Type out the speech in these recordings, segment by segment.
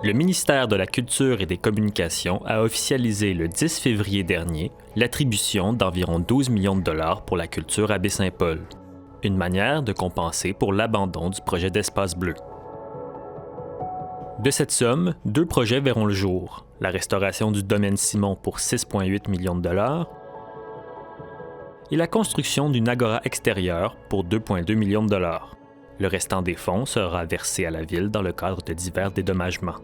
Le ministère de la Culture et des Communications a officialisé le 10 février dernier l'attribution d'environ 12 millions de dollars pour la culture à Baie-Saint-Paul, une manière de compenser pour l'abandon du projet d'Espace Bleu. De cette somme, 2 projets verront le jour, la restauration du domaine Simon pour 6,8 millions de dollars et la construction d'une agora extérieure pour 2,2 millions de dollars. Le restant des fonds sera versé à la Ville dans le cadre de divers dédommagements.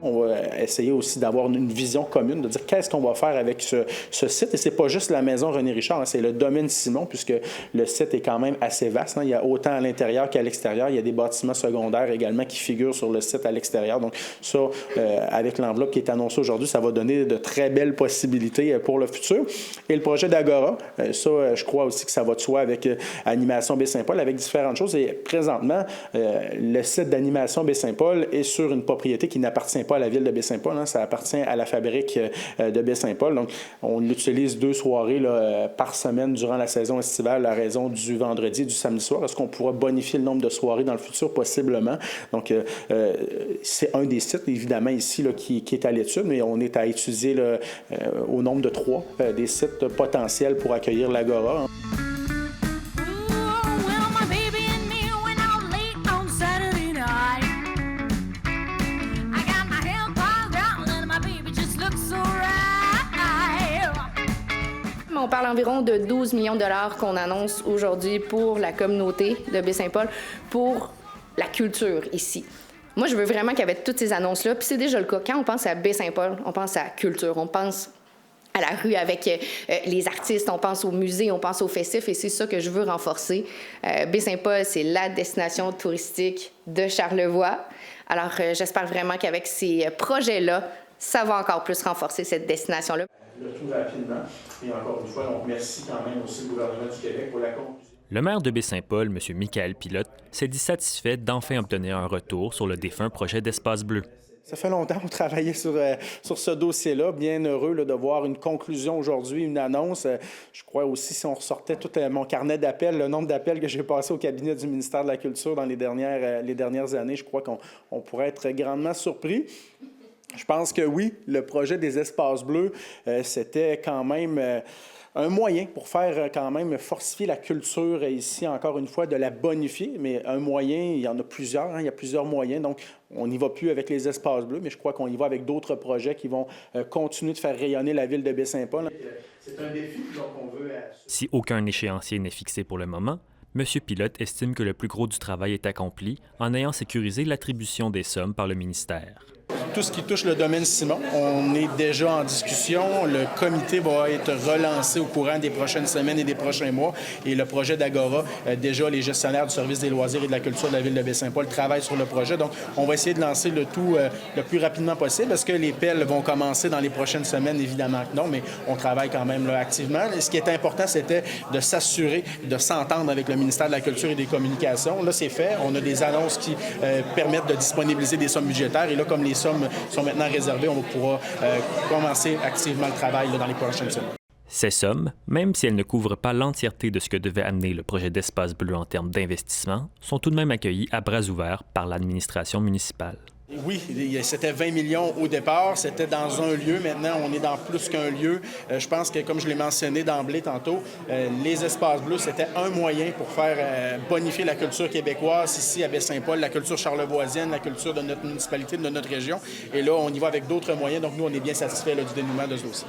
On va essayer aussi d'avoir une vision commune, de dire qu'est-ce qu'on va faire avec ce site. Et c'est pas juste la maison René Richard, c'est le domaine Simon, puisque le site est quand même assez vaste. Il y a autant à l'intérieur qu'à l'extérieur. Il y a des bâtiments secondaires également qui figurent sur le site à l'extérieur. Donc ça, avec l'enveloppe qui est annoncée aujourd'hui, ça va donner de très belles possibilités pour le futur. Et le projet d'Agora, ça, je crois aussi que ça va de soi avec Animation Baie-Saint-Paul, avec différentes choses. Et présentement, le site d'Animation Baie-Saint-Paul est sur une propriété qui n'appartient pas à la ville de Baie-Saint-Paul, ça appartient à la fabrique de Baie-Saint-Paul. Donc, on l'utilise 2 soirées par semaine durant la saison estivale à raison du vendredi et du samedi soir. Est-ce qu'on pourra bonifier le nombre de soirées dans le futur? Possiblement. Donc, c'est un des sites, évidemment, ici, qui est à l'étude, mais on est à étudier au nombre de 3 des sites potentiels pour accueillir l'Agora. On parle environ de 12 millions de dollars qu'on annonce aujourd'hui pour la communauté de Baie-Saint-Paul, pour la culture ici. Moi, je veux vraiment qu'avec toutes ces annonces-là, puis c'est déjà le cas, quand on pense à Baie-Saint-Paul, on pense à culture, on pense à la rue avec les artistes, on pense au musée, on pense au festif, et c'est ça que je veux renforcer. Baie-Saint-Paul, c'est la destination touristique de Charlevoix. Alors, j'espère vraiment qu'avec ces projets-là, ça va encore plus renforcer cette destination-là. Le tout rapidement. Et encore une fois, donc merci quand même aussi au gouvernement du Québec pour la conclusion. Le maire de Baie-Saint-Paul, M. Michael Pilote, s'est dit satisfait d'enfin obtenir un retour sur le défunt projet d'Espace Bleu. Ça fait longtemps qu'on travaillait sur ce dossier-là. Bien heureux de voir une conclusion aujourd'hui, une annonce. Je crois aussi, si on ressortait tout mon carnet d'appels, le nombre d'appels que j'ai passé au cabinet du ministère de la Culture dans les dernières années, je crois qu'on pourrait être grandement surpris. Je pense que oui, le projet des espaces bleus, c'était quand même un moyen pour faire quand même fortifier la culture ici, encore une fois, de la bonifier. Mais un moyen, il y en a plusieurs, il y a plusieurs moyens. Donc, on n'y va plus avec les espaces bleus, mais je crois qu'on y va avec d'autres projets qui vont continuer de faire rayonner la ville de Baie-Saint-Paul. C'est un défi qu'on veut... Si aucun échéancier n'est fixé pour le moment, M. Pilote estime que le plus gros du travail est accompli en ayant sécurisé l'attribution des sommes par le ministère. Tout ce qui touche le domaine Simon, on est déjà en discussion. Le comité va être relancé au courant des prochaines semaines et des prochains mois. Et le projet d'Agora, déjà, les gestionnaires du service des loisirs et de la culture de la ville de Baie-Saint-Paul travaillent sur le projet. Donc, on va essayer de lancer le tout le plus rapidement possible. Est-ce que les pelles vont commencer dans les prochaines semaines? Évidemment que non, mais on travaille quand même là, activement. Et ce qui est important, c'était de s'assurer de s'entendre avec le ministère de la Culture et des Communications. Là, c'est fait. On a des annonces qui permettent de disponibiliser des sommes budgétaires. Et là, comme les sommes sont maintenant réservées, on pourra commencer activement le travail dans les prochaines semaines. Ces sommes, même si elles ne couvrent pas l'entièreté de ce que devait amener le projet d'Espace Bleu en termes d'investissement, sont tout de même accueillies à bras ouverts par l'administration municipale. Oui, c'était 20 millions au départ. C'était dans un lieu. Maintenant, on est dans plus qu'un lieu. Je pense que, comme je l'ai mentionné d'emblée tantôt, les espaces bleus, c'était un moyen pour faire bonifier la culture québécoise ici à Baie-Saint-Paul, la culture charlevoisienne, la culture de notre municipalité, de notre région. Et là, on y va avec d'autres moyens. Donc, nous, on est bien satisfaits du dénouement de ce dossier.